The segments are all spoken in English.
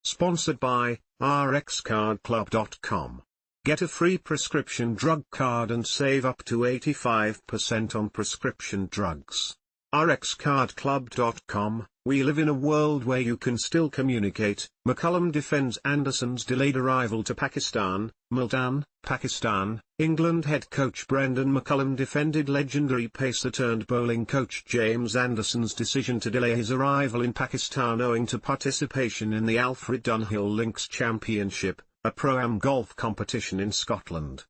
Sponsored by rxcardclub.com. Get a free prescription drug card and save up to 85% on prescription drugs. rxcardclub.com. We live in a world where you can still communicate. McCullum defends Anderson's delayed arrival to Pakistan. Multan, Pakistan, England head coach Brendon McCullum defended legendary pacer turned bowling coach James Anderson's decision to delay his arrival in Pakistan owing to participation in the Alfred Dunhill Links Championship, a pro-am golf competition in Scotland.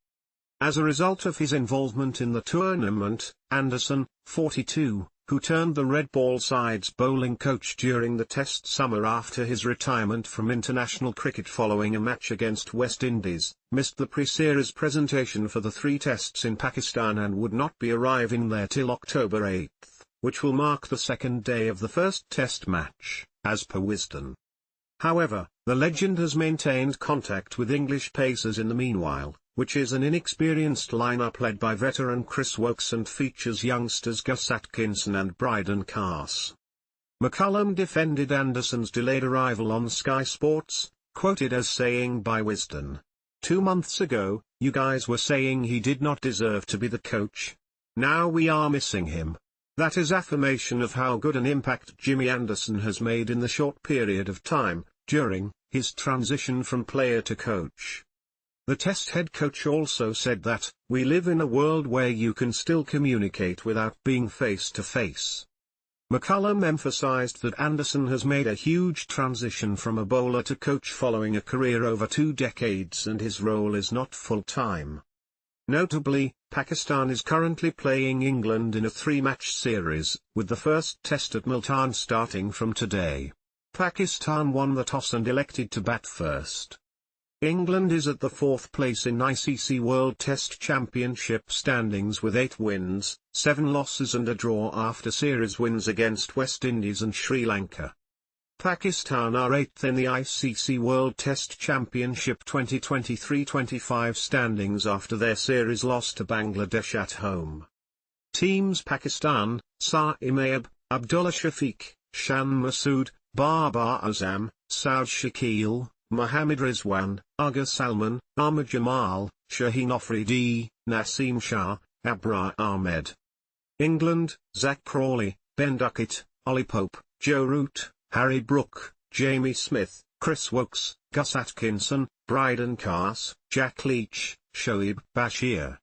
As a result of his involvement in the tournament, Anderson, 42, who turned the red ball side's bowling coach during the Test summer after his retirement from international cricket following a match against West Indies, missed the pre-series presentation for the 3 Tests in Pakistan and would not be arriving there till October 8, which will mark the second day of the first Test match, as per Wisden. However, the legend has maintained contact with English pacers in the meanwhile, which is an inexperienced lineup led by veteran Chris Woakes and features youngsters Atkinson and Brydon Carse. McCullum defended Anderson's delayed arrival on Sky Sports, quoted as saying by Wisden, "2 months ago, you guys were saying he did not deserve to be the coach. Now we are missing him. That is affirmation of how good an impact Jimmy Anderson has made in the short period of time, during his transition from player to coach." The Test head coach also said that, "We live in a world where you can still communicate without being face to face." McCullum emphasized that Anderson has made a huge transition from a bowler to coach following a career over 2 decades and his role is not full-time. Notably, Pakistan is currently playing England in a 3-match series, with the first Test at Multan starting from today. Pakistan won the toss and elected to bat first. England is at the 4th place in ICC World Test Championship standings with 8 wins, 7 losses and a draw after series wins against West Indies and Sri Lanka. Pakistan are 8th in the ICC World Test Championship 2023-25 standings after their series loss to Bangladesh at home. TeamsPakistan, Saim Ayub, Abdullah Shafique, Shan Masood, Babar Azam, Saud Shakeel, Mohammad Rizwan, Agha Salman, Aamer Jamal, Shaheen Afridi, Naseem Shah, Aamer. England, Zach Crawley, Ben Duckett, Ollie Pope, Joe Root, Harry Brook, Jamie Smith, Chris Woakes, Atkinson, Brydon Carse, Jack Leach, Shoaib Bashir.